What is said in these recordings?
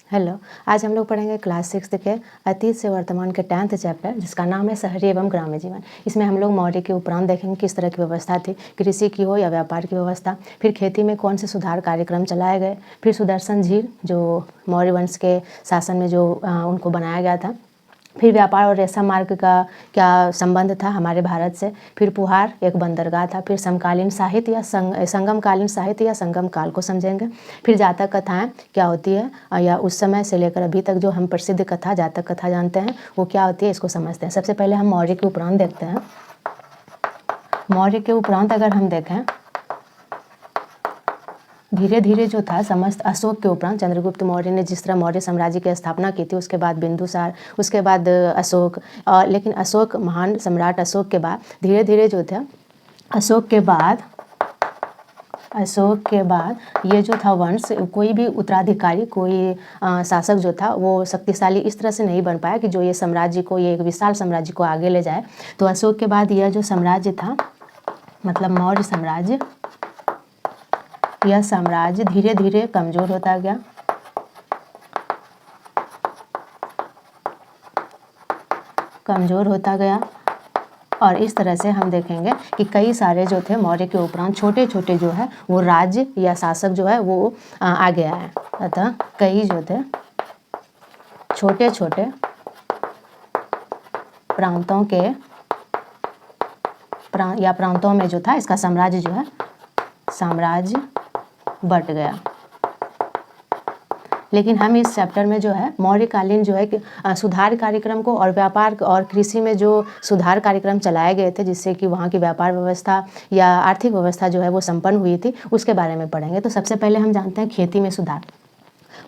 Hello. आज हम लोग पढ़ेंगे क्लास 6 के अतीत से वर्तमान के 10th चैप्टर, जिसका नाम है शहरी एवं ग्रामीण जीवन। इसमें हम लोग मौर्य के उपरांत देखेंगे किस तरह की व्यवस्था थी, कृषि की हो या व्यापार की व्यवस्था, फिर खेती में कौन से सुधार कार्यक्रम चलाए गए, फिर सुदर्शन झील जो मौर्य वंश के शासन में जो उनको बनाया गया था, फिर व्यापार और रेशम मार्ग का क्या संबंध था हमारे भारत से, फिर पुहार एक बंदरगाह था, फिर समकालीन साहित्य या संगमकालीन साहित्य या संगम काल को समझेंगे, फिर जातक कथाएं क्या होती है या उस समय से लेकर अभी तक जो हम प्रसिद्ध कथा जातक कथा जानते हैं वो क्या होती है, इसको समझते हैं। सबसे पहले हम मौर्य के उपरांत देखते हैं। मौर्य के उपरांत अगर हम देखें, धीरे धीरे जो था समस्त अशोक के उपरांत चंद्रगुप्त मौर्य ने जिस तरह मौर्य साम्राज्य की स्थापना की थी, उसके बाद बिंदुसार, उसके बाद अशोक, लेकिन अशोक महान सम्राट अशोक के बाद धीरे धीरे जो था अशोक के बाद ये जो था वंश, कोई भी उत्तराधिकारी, कोई शासक जो था वो शक्तिशाली इस तरह से नहीं बन पाया कि जो ये साम्राज्य को, ये एक विशाल साम्राज्य को आगे ले जाए। तो अशोक के बाद यह जो साम्राज्य था, मतलब मौर्य साम्राज्य, यह साम्राज्य धीरे धीरे कमज़ोर होता गया। और इस तरह से हम देखेंगे कि कई सारे जो थे मौर्य के उपरांत छोटे छोटे जो है वो राज्य या शासक जो है वो आगे आए। अतः कई जो थे छोटे छोटे प्रांतों में जो था इसका साम्राज्य जो है साम्राज्य बढ़ गया। लेकिन हम इस चैप्टर में जो है मौर्यकालीन जो है सुधार कार्यक्रम को और व्यापार और कृषि में जो सुधार कार्यक्रम चलाए गए थे, जिससे कि वहाँ की व्यापार व्यवस्था या आर्थिक व्यवस्था जो है वो संपन्न हुई थी, उसके बारे में पढ़ेंगे। तो सबसे पहले हम जानते हैं खेती में सुधार।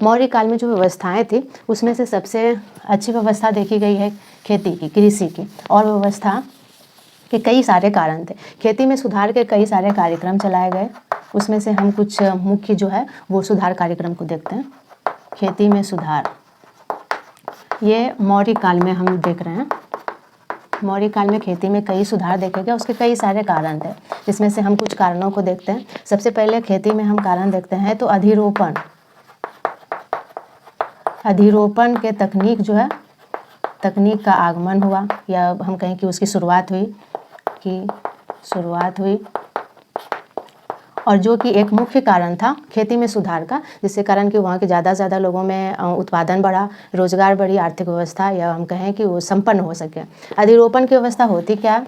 मौर्य काल में जो व्यवस्थाएं थी उसमें से सबसे अच्छी व्यवस्था देखी गई है खेती की, कृषि की, और व्यवस्था के कई सारे कारण थे। खेती में सुधार के कई सारे कार्यक्रम चलाए गए, उसमें से हम कुछ मुख्य जो है वो सुधार कार्यक्रम को देखते हैं। खेती में सुधार, ये मौर्य काल में हम देख रहे हैं। मौर्य काल में खेती में कई सुधार देखे गए, उसके कई सारे कारण थे, जिसमें से हम कुछ कारणों को देखते हैं। सबसे पहले खेती में हम कारण देखते हैं तो अधिरोपण के तकनीक का आगमन हुआ, या हम कहें कि उसकी शुरुआत हुई, और जो कि एक मुख्य कारण था खेती में सुधार का, जिससे कारण कि वहाँ के ज़्यादा से ज़्यादा लोगों में उत्पादन बढ़ा, रोजगार बढ़ी, आर्थिक व्यवस्था या हम कहें कि वो संपन्न हो सके। अधिरोपण की व्यवस्था होती क्या?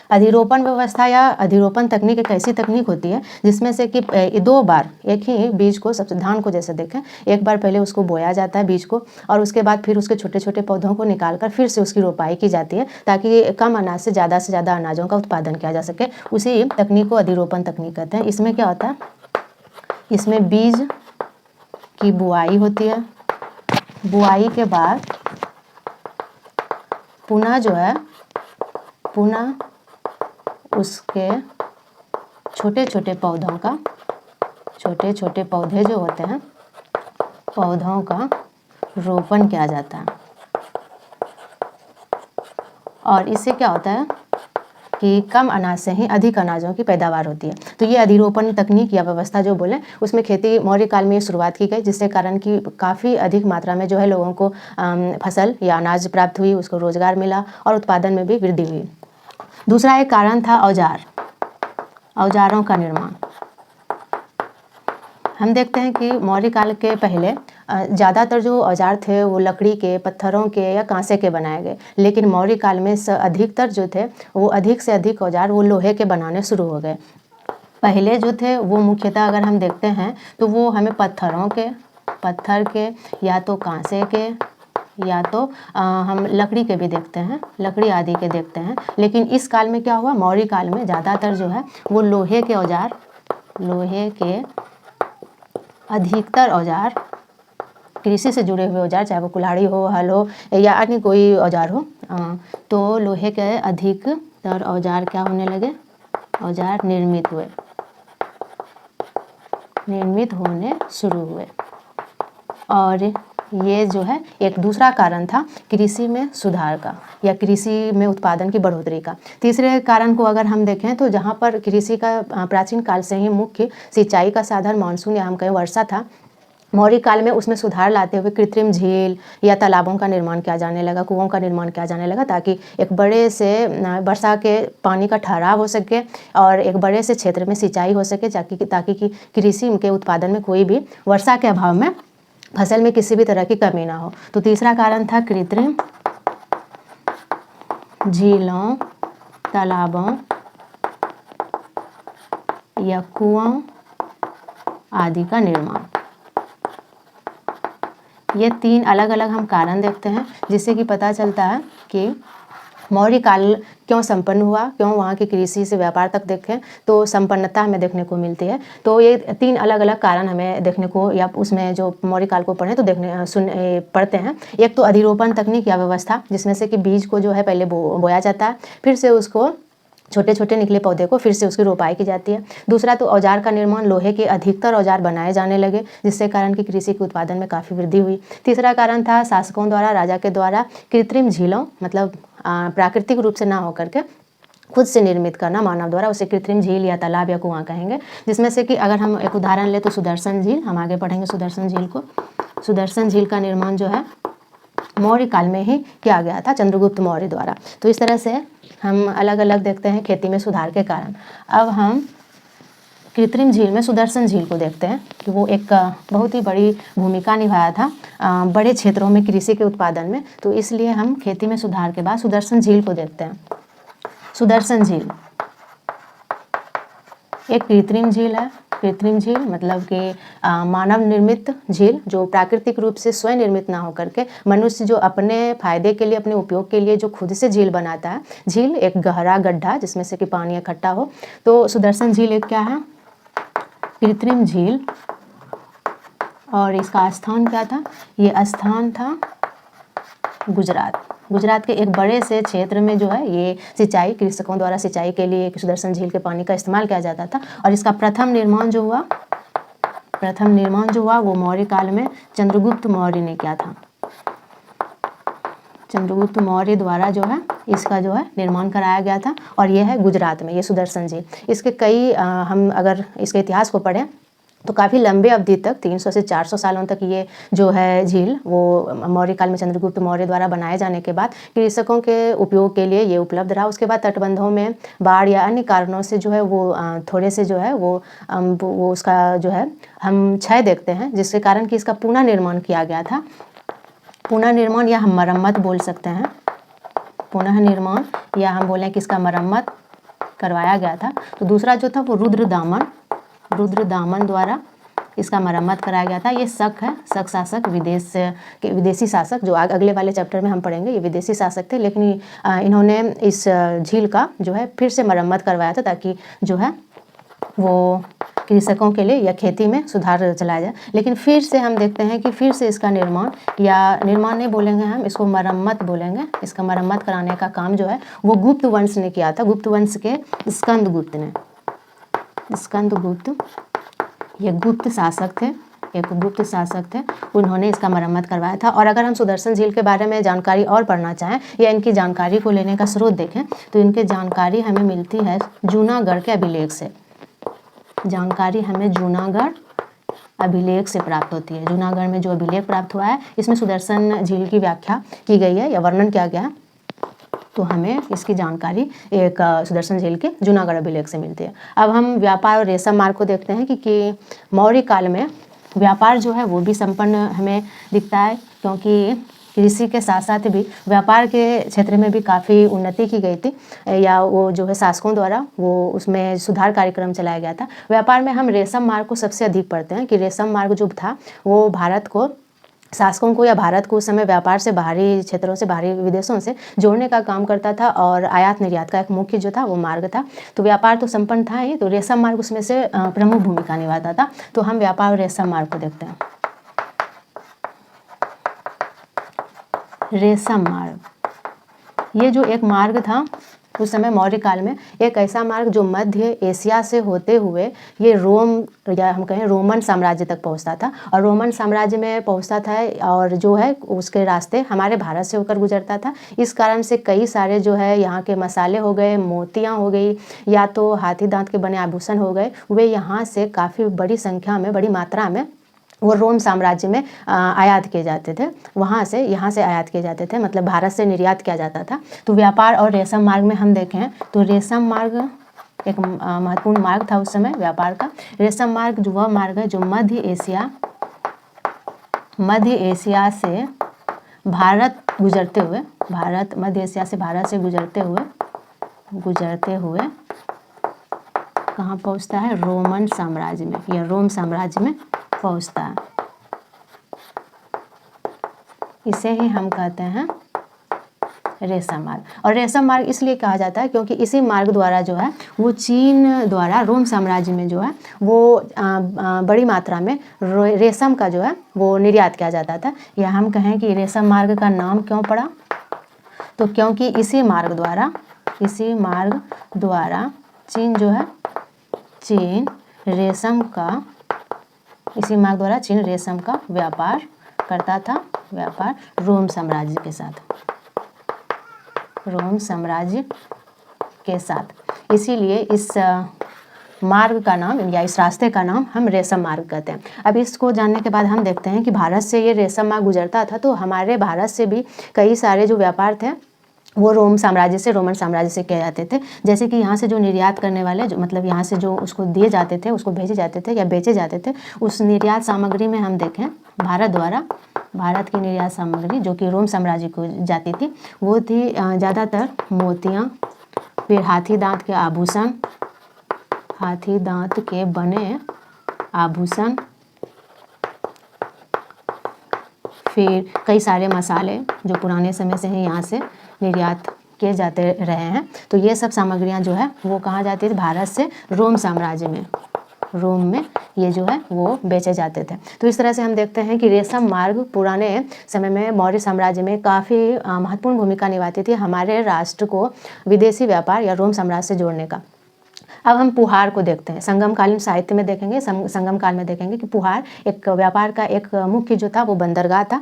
अधिरोपण व्यवस्था या अधिरोपण तकनीक एक ऐसी तकनीक होती है जिसमें से कि 2 बार एक ही बीज को, सबसे धान को जैसे देखें, एक बार पहले उसको बोया जाता है बीज को, और उसके बाद फिर उसके छोटे छोटे पौधों को निकालकर फिर से उसकी रोपाई की जाती है, ताकि कम अनाज से ज़्यादा अनाजों का उत्पादन किया जा सके। उसी तकनीक को अधिरोपण तकनीक कहते हैं। इसमें क्या होता है, इसमें बीज की बुआई होती है, बुआई के बाद पुनः उसके छोटे छोटे पौधे जो होते हैं, पौधों का रोपण किया जाता है। और इससे क्या होता है कि कम अनाज से ही अधिक अनाजों की पैदावार होती है। तो ये अधिरोपण तकनीक या व्यवस्था जो बोले, उसमें खेती मौर्य काल में शुरुआत की गई, जिससे कारण कि काफ़ी अधिक मात्रा में जो है लोगों को फसल या अनाज प्राप्त हुई, उसको रोजगार मिला और उत्पादन में भी वृद्धि हुई। दूसरा एक कारण था औजारों का निर्माण। हम देखते हैं कि मौर्य काल के पहले ज़्यादातर जो औजार थे वो लकड़ी के, पत्थरों के या कांसे के बनाए गए, लेकिन मौर्य काल में अधिकतर जो थे वो अधिक से अधिक औजार वो लोहे के बनाने शुरू हो गए। पहले जो थे वो मुख्यतः अगर हम देखते हैं तो वो हमें पत्थर के या तो कांसे के या तो हम लकड़ी के भी देखते हैं, लकड़ी आदि के देखते हैं। लेकिन इस काल में क्या हुआ, मौर्य काल में ज़्यादातर जो है वो लोहे के अधिकतर औजार, कृषि से जुड़े हुए औजार, चाहे वो कुल्हाड़ी हो, हल हो या अन्य कोई औजार हो, तो लोहे के अधिकतर औजार क्या होने लगे, औजार निर्मित होने शुरू हुए। और ये जो है एक दूसरा कारण था कृषि में सुधार का या कृषि में उत्पादन की बढ़ोतरी का। तीसरे कारण को अगर हम देखें तो जहाँ पर कृषि का प्राचीन काल से ही मुख्य सिंचाई का साधन मानसून या हम कहें वर्षा था, मौर्य काल में उसमें सुधार लाते हुए कृत्रिम झील या तालाबों का निर्माण किया जाने लगा, कुओं का निर्माण किया जाने लगा, ताकि एक बड़े से वर्षा के पानी का ठहराव हो सके और एक बड़े से क्षेत्र में सिंचाई हो सके, ताकि कि कृषि के उत्पादन में कोई भी वर्षा के अभाव में फसल में किसी भी तरह की कमी ना हो। तो तीसरा कारण था कृत्रिम झीलों, तालाबों या कुआं आदि का निर्माण। ये 3 अलग अलग हम कारण देखते हैं, जिससे कि पता चलता है कि मौर्य काल क्यों संपन्न हुआ, क्यों वहाँ की कृषि से व्यापार तक देखें तो संपन्नता हमें देखने को मिलती है। तो ये 3 अलग अलग कारण हमें देखने को, या उसमें जो मौर्य काल को पढ़ें तो पढ़ते हैं। एक तो अधिरोपण तकनीक या व्यवस्था, जिसमें से कि बीज को जो है पहले बोया जाता है, फिर से उसको छोटे छोटे निकले पौधे को फिर से उसकी रोपाई की जाती है। दूसरा तो औजार का निर्माण, लोहे के अधिकतर औजार बनाए जाने लगे, जिससे कारण कि कृषि के उत्पादन में काफ़ी वृद्धि हुई। तीसरा कारण था शासकों द्वारा, राजा के द्वारा कृत्रिम झीलों, मतलब प्राकृतिक रूप से ना होकर के खुद से निर्मित करना मानव द्वारा, उसे कृत्रिम झील या तालाब या कुआं कहेंगे। जिसमें से कि अगर हम एक उदाहरण ले तो सुदर्शन झील, हम आगे पढ़ेंगे सुदर्शन झील को। सुदर्शन झील का निर्माण जो है मौर्य काल में ही किया गया था, चंद्रगुप्त मौर्य द्वारा। तो इस तरह से हम अलग अलग देखते हैं खेती में सुधार के कारण। अब हम कृत्रिम झील में सुदर्शन झील को देखते हैं कि वो एक बहुत ही बड़ी भूमिका निभाया था बड़े क्षेत्रों में कृषि के उत्पादन में। तो इसलिए हम खेती में सुधार के बाद सुदर्शन झील को देखते हैं। सुदर्शन झील एक कृत्रिम झील है। कृत्रिम झील मतलब कि मानव निर्मित झील, जो प्राकृतिक रूप से स्वयं निर्मित ना होकर के मनुष्य जो अपने फायदे के लिए, अपने उपयोग के लिए जो खुद से झील बनाता है। झील एक गहरा गड्ढा जिसमें से कि पानी इकट्ठा हो। तो सुदर्शन झील एक क्या है? कृत्रिम झील। और इसका स्थान क्या था? ये स्थान था गुजरात। गुजरात के एक बड़े से क्षेत्र में जो है ये सिंचाई, कृषकों द्वारा सिंचाई के लिए सुदर्शन झील के पानी का इस्तेमाल किया जाता था। और इसका प्रथम निर्माण जो हुआ वो मौर्य काल में चंद्रगुप्त मौर्य ने किया था। चंद्रगुप्त मौर्य द्वारा जो है इसका जो है निर्माण कराया गया था। और ये है गुजरात में, ये सुदर्शन झील। इसके कई हम अगर इसके इतिहास को पढ़ें तो काफ़ी लंबे अवधि तक 300 से 400 सालों तक ये जो है झील वो मौर्य काल में चंद्रगुप्त मौर्य द्वारा बनाए जाने के बाद कृषकों के उपयोग के लिए ये उपलब्ध रहा। उसके बाद तटबंधों में बाढ़ या अन्य कारणों से जो है वो थोड़े से जो है वो उसका जो है हम क्षय देखते हैं, जिसके कारण कि इसका पुनः निर्माण किया गया था। पुनः निर्माण या हम मरम्मत बोल सकते हैं। पुनः निर्माण या हम बोलें कि इसका मरम्मत करवाया गया था। तो दूसरा जो था वो रुद्रदामन द्वारा इसका मरम्मत कराया गया था। ये शक है, शक शासक, विदेशी शासक, जो अगले वाले चैप्टर में हम पढ़ेंगे। ये विदेशी शासक थे, लेकिन इन्होंने इस झील का जो है फिर से मरम्मत करवाया था, ताकि जो है वो कृषकों के लिए या खेती में सुधार चलाया जाए। लेकिन फिर से हम देखते हैं कि फिर से इसका निर्माण, या निर्माण नहीं बोलेंगे हम, इसको मरम्मत बोलेंगे। इसका मरम्मत कराने का काम जो है वो गुप्त वंश ने किया था। गुप्त वंश के स्कंदगुप्त ने। स्कंदगुप्त ये गुप्त शासक थे, एक गुप्त शासक थे, उन्होंने इसका मरम्मत करवाया था। और अगर हम सुदर्शन झील के बारे में जानकारी और पढ़ना चाहें या इनकी जानकारी को लेने का स्रोत देखें तो इनकी जानकारी हमें मिलती है जूनागढ़ के अभिलेख से। जानकारी हमें जूनागढ़ अभिलेख से प्राप्त होती है। जूनागढ़ में जो अभिलेख प्राप्त हुआ है इसमें सुदर्शन झील की व्याख्या की गई है या वर्णन किया गया है। तो हमें इसकी जानकारी एक सुदर्शन झील के जूनागढ़ अभिलेख से मिलती है। अब हम व्यापार और रेशम मार्ग को देखते हैं कि मौर्य काल में व्यापार जो है वो भी संपन्न हमें दिखता है, क्योंकि कृषि के साथ साथ भी व्यापार के क्षेत्र में भी काफ़ी उन्नति की गई थी, या वो जो है शासकों द्वारा वो उसमें सुधार कार्यक्रम चलाया गया था। व्यापार में हम रेशम मार्ग को सबसे अधिक पढ़ते हैं कि रेशम मार्ग जो था वो भारत को, शासकों को या भारत को उस समय व्यापार से बाहरी क्षेत्रों से, बाहरी विदेशों से जोड़ने का काम करता था, और आयात निर्यात का एक मुख्य जो था वो मार्ग था। तो व्यापार तो संपन्न था ही, तो रेशम मार्ग उसमें से प्रमुख भूमिका निभाता था। तो हम व्यापार और रेशम मार्ग को देखते हैं। रेशम मार्ग ये जो एक मार्ग था उस समय मौर्य काल में, एक ऐसा मार्ग जो मध्य एशिया से होते हुए ये रोम या हम कहें रोमन साम्राज्य तक पहुंचता था, और रोमन साम्राज्य में पहुंचता था, और जो है उसके रास्ते हमारे भारत से होकर गुजरता था। इस कारण से कई सारे जो है यहाँ के मसाले हो गए, मोतियाँ हो गई, या तो हाथी दांत के बने आभूषण हो गए, वे यहाँ से काफ़ी बड़ी संख्या में, बड़ी मात्रा में वो रोम साम्राज्य में आयात किए जाते थे, वहाँ से यहाँ से आयात किए जाते थे, मतलब भारत से निर्यात किया जाता था। तो व्यापार और रेशम मार्ग में हम देखें तो रेशम मार्ग एक महत्वपूर्ण मार्ग था उस समय व्यापार का। रेशम मार्ग जो वह मार्ग है जो मध्य एशिया से भारत गुजरते हुए, मध्य एशिया से भारत से गुजरते हुए कहाँ पहुँचता है? रोमन साम्राज्य में या रोम साम्राज्य में पहुँचता है। इसे ही हम कहते हैं रेशम मार्ग। और रेशम मार्ग इसलिए कहा जाता है क्योंकि इसी मार्ग द्वारा जो है वो चीन द्वारा रोम साम्राज्य में जो है वो बड़ी मात्रा में रेशम का जो है वो निर्यात किया जाता था। या हम कहें कि रेशम मार्ग का नाम क्यों पड़ा, तो क्योंकि इसी मार्ग द्वारा चीन जो है रेशम का व्यापार करता था, रोम साम्राज्य के साथ। इसीलिए इस मार्ग का नाम या इस रास्ते का नाम हम रेशम मार्ग कहते हैं। अब इसको जानने के बाद हम देखते हैं कि भारत से ये रेशम मार्ग गुजरता था, तो हमारे भारत से भी कई सारे जो व्यापार थे वो रोमन साम्राज्य से किए जाते थे। जैसे कि यहाँ से जो निर्यात करने वाले जो मतलब यहाँ से जो उसको दिए जाते थे, उसको भेजे जाते थे या बेचे जाते थे, उस निर्यात सामग्री में हम देखें भारत की निर्यात सामग्री जो कि रोम साम्राज्य को जाती थी वो थी ज़्यादातर मोतियाँ, फिर हाथी दांत के बने आभूषण, फिर कई सारे मसाले जो पुराने समय से ही यहाँ से निर्यात किए जाते रहे हैं। तो ये सब सामग्रियाँ जो है वो कहाँ जाती थी? भारत से रोम साम्राज्य में, रोम में ये जो है वो बेचे जाते थे। तो इस तरह से हम देखते हैं कि रेशम मार्ग पुराने समय में मौर्य साम्राज्य में काफ़ी महत्वपूर्ण भूमिका निभाती थी हमारे राष्ट्र को विदेशी व्यापार या रोम साम्राज्य से जोड़ने का। अब हम पुहार को देखते हैं। संगमकालीन साहित्य में देखेंगे, संगम काल में देखेंगे कि पुहार एक व्यापार का एक मुख्य जो था वो बंदरगाह था।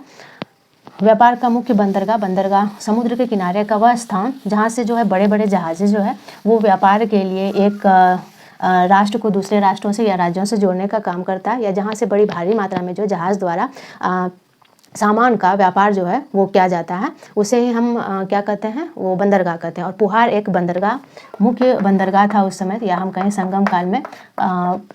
व्यापार का मुख्य बंदरगाह समुद्र के किनारे का वह स्थान जहाँ से जो है बड़े बड़े जहाज़ें जो है वो व्यापार के लिए एक राष्ट्र को दूसरे राष्ट्रों से या राज्यों से जोड़ने का काम करता है, या जहाँ से बड़ी भारी मात्रा में जो जहाज़ द्वारा सामान का व्यापार जो है वो किया जाता है, उसे ही हम क्या कहते हैं? वो बंदरगाह कहते हैं। और पुहार एक मुख्य बंदरगाह था उस समय, या हम कहें संगम काल में।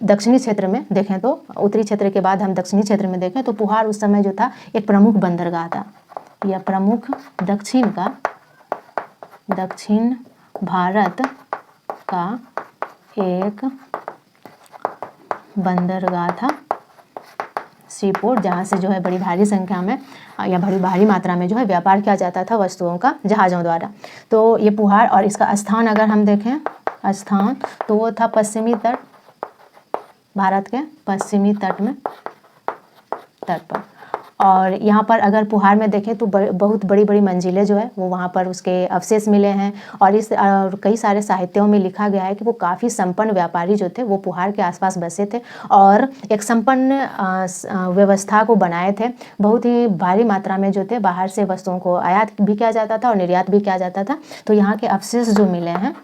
दक्षिणी क्षेत्र में देखें तो, उत्तरी क्षेत्र के बाद हम दक्षिणी क्षेत्र में देखें तो पुहार उस समय जो था एक प्रमुख बंदरगाह था, या प्रमुख दक्षिण भारत का एक बंदरगाह था, सीपोर्ट, जहाँ से जो है बड़ी भारी संख्या में या बड़ी भारी मात्रा में जो है व्यापार किया जाता था वस्तुओं का जहाज़ों द्वारा। तो ये पुहार, और इसका स्थान अगर हम देखें तो वो था पश्चिमी तट, भारत के पश्चिमी तट पर। और यहाँ पर अगर पुहार में देखें तो बहुत बड़ी बड़ी मंजिलें जो है वो वहाँ पर उसके अवशेष मिले हैं। और कई सारे साहित्यों में लिखा गया है कि वो काफ़ी संपन्न व्यापारी जो थे वो पुहार के आसपास बसे थे और एक संपन्न व्यवस्था को बनाए थे। बहुत ही भारी मात्रा में जो थे बाहर से वस्तुओं को आयात भी किया जाता था और निर्यात भी किया जाता था। तो यहाँ के अवशेष जो मिले हैं,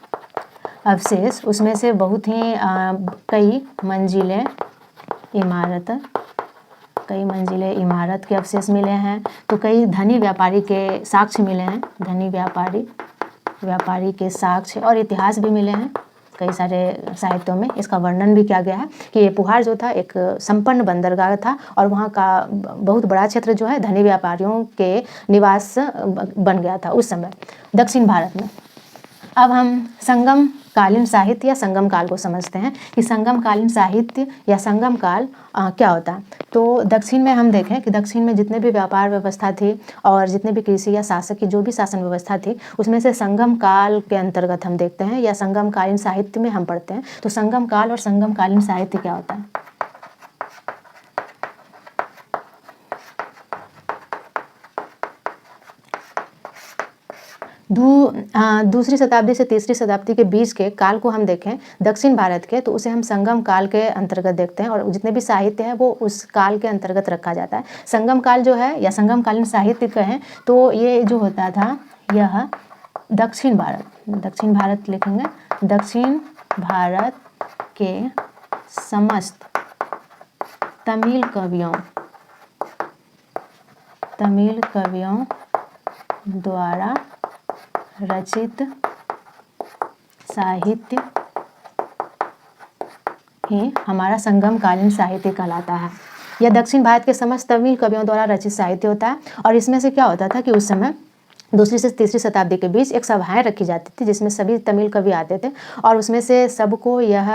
उसमें से बहुत ही कई मंजिले इमारत के अवशेष मिले हैं। तो कई धनी व्यापारी के साक्ष्य मिले हैं, धनी व्यापारी के साक्ष्य और इतिहास भी मिले हैं। कई सारे साहित्यों में इसका वर्णन भी किया गया है कि ये पुहार जो था एक संपन्न बंदरगाह था और वहाँ का बहुत बड़ा क्षेत्र जो है धनी व्यापारियों के निवास बन गया था उस समय दक्षिण भारत में। अब हम संगम कालीन साहित्य या संगम काल को समझते हैं कि संगम कालीन साहित्य या संगम काल क्या होता है। तो दक्षिण में हम देखें कि दक्षिण में जितने भी व्यापार व्यवस्था थी और जितने भी कृषि या शासक की जो भी शासन व्यवस्था थी उसमें से संगम काल के अंतर्गत हम देखते हैं या संगम कालीन साहित्य में हम पढ़ते हैं। तो संगम काल और संगम कालीन साहित्य क्या होता है? दूसरी शताब्दी से तीसरी शताब्दी के बीच के काल को हम देखें दक्षिण भारत के, तो उसे हम संगम काल के अंतर्गत देखते हैं और जितने भी साहित्य है वो उस काल के अंतर्गत रखा जाता है। संगम काल जो है या संगम कालीन साहित्य कहें तो ये जो होता था यह दक्षिण भारत लिखेंगे, दक्षिण भारत के समस्त तमिल कवियों द्वारा रचित साहित्य ही हमारा संगमकालीन साहित्य कहलाता है। यह दक्षिण भारत के समस्त तमिल कवियों द्वारा रचित साहित्य होता है। और इसमें से क्या होता था कि उस समय 2री से 3री शताब्दी के बीच एक सभाएं रखी जाती थी जिसमें सभी तमिल कवि आते थे और उसमें से सबको यह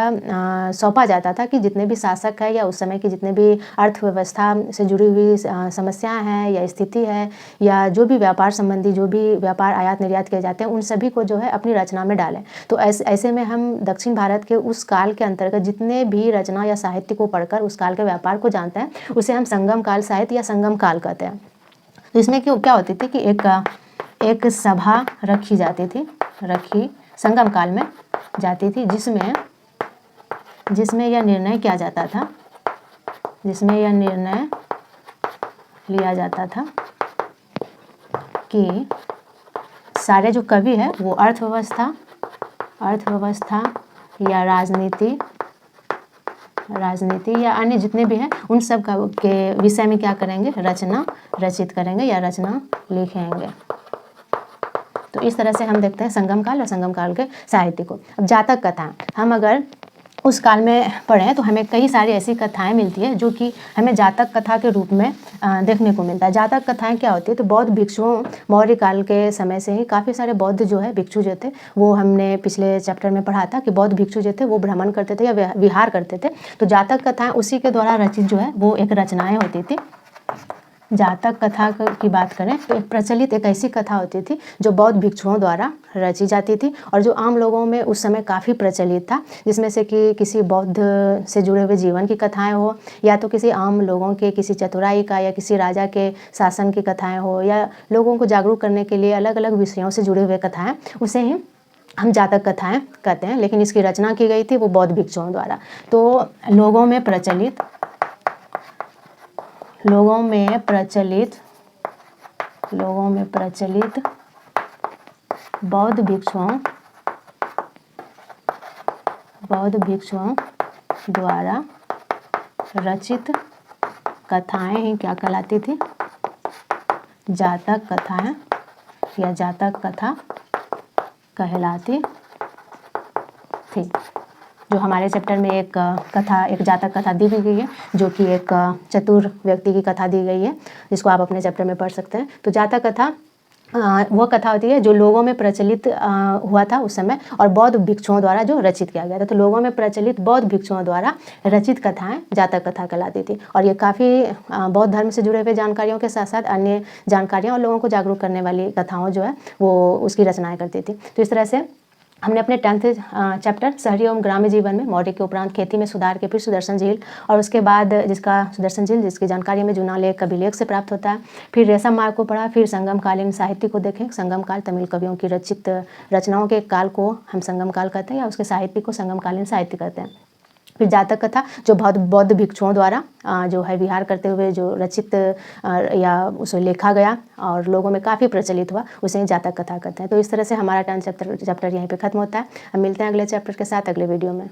सौंपा जाता था कि जितने भी शासक है या उस समय की जितने भी अर्थव्यवस्था से जुड़ी हुई समस्याएं हैं या स्थिति है या जो भी व्यापार संबंधी जो भी व्यापार आयात निर्यात किए जाते हैं उन सभी को जो है अपनी रचना में डालें। तो ऐसे में हम दक्षिण भारत के उस काल के अंतर्गत जितने भी रचना या साहित्य को पढ़कर उस काल के व्यापार को जानते हैं उसे हम संगम काल साहित्य या संगम काल कहते हैं। तो इसमें क्या होती थी कि एक सभा रखी संगम काल में जाती थी जिसमें यह निर्णय किया जाता था लिया जाता था कि सारे जो कवि है वो अर्थव्यवस्था या राजनीति या अन्य जितने भी हैं उन सब के विषय में क्या करेंगे, रचित करेंगे या रचना लिखेंगे। तो इस तरह से हम देखते हैं संगम काल और संगम काल के साहित्य को। अब जातक कथा, हम अगर उस काल में पढ़ें तो हमें कई सारी ऐसी कथाएं मिलती है जो कि हमें जातक कथा के रूप में देखने को मिलता है। जातक कथाएं क्या होती है, तो बौद्ध भिक्षुओं मौर्य काल के समय से ही काफ़ी सारे बौद्ध जो है भिक्षु जो थे वो हमने पिछले चैप्टर में पढ़ा था कि बौद्ध भिक्षु जो थे वो भ्रमण करते थे या विहार करते थे। तो जातक कथाएं उसी के द्वारा रचित जो है वो एक रचनाएँ होती थी। जातक कथा की बात करें तो एक प्रचलित एक ऐसी कथा होती थी जो बौद्ध भिक्षुओं द्वारा रची जाती थी और जो आम लोगों में उस समय काफ़ी प्रचलित था, जिसमें से कि किसी बौद्ध से जुड़े हुए जीवन की कथाएं हो या तो किसी आम लोगों के किसी चतुराई का या किसी राजा के शासन की कथाएं हो या लोगों को जागरूक करने के लिए अलग अलग विषयों से जुड़े हुए कथाएं, उसे ही हम जातक कथाएं कहते हैं। लेकिन इसकी रचना की गई थी वो बौद्ध भिक्षुओं द्वारा। तो लोगों में प्रचलित बौद्ध भिक्षुओं द्वारा रचित कथाएं ही क्या कहलाती थी, जातक कथाएं या जातक कथा कहलाती थी। जो हमारे चैप्टर में एक जातक कथा दी गई है जो कि एक चतुर व्यक्ति की कथा दी गई है जिसको आप अपने चैप्टर में पढ़ सकते हैं। तो जातक कथा वो कथा होती है जो लोगों में प्रचलित हुआ था उस समय और बौद्ध भिक्षुओं द्वारा जो रचित किया गया था। तो लोगों में प्रचलित बौद्ध भिक्षुओं द्वारा रचित कथाएं जातक कथा कहलाती थी और ये काफ़ी बौद्ध धर्म से जुड़े हुए जानकारियों के साथ साथ अन्य जानकारियाँ और लोगों को जागरूक करने वाली कथाओं जो है वो उसकी रचनाएँ करती थी। तो इस तरह से हमने अपने 10th चैप्टर शहरी एवं ग्राम्य जीवन में मौर्य के उपरांत खेती में सुधार के फिर सुदर्शन झील और उसके बाद सुदर्शन झील जिसकी जानकारी में जूना लेख कवि से प्राप्त होता है, फिर रेशम मार्ग को पढ़ा, फिर संगमकालीन साहित्य को देखें। संगम काल तमिल कवियों की रचित रचनाओं के काल को हम संगम काल कहते हैं या उसके साहित्य को संगमकालीन साहित्य कहते हैं। फिर जातक कथा जो बौद्ध भिक्षुओं द्वारा जो है विहार करते हुए जो रचित या उसे लिखा गया और लोगों में काफ़ी प्रचलित हुआ उसे जातक कथा कहते हैं। तो इस तरह से हमारा 10th चैप्टर यहीं पे ख़त्म होता है। हम मिलते हैं अगले चैप्टर के साथ अगले वीडियो में।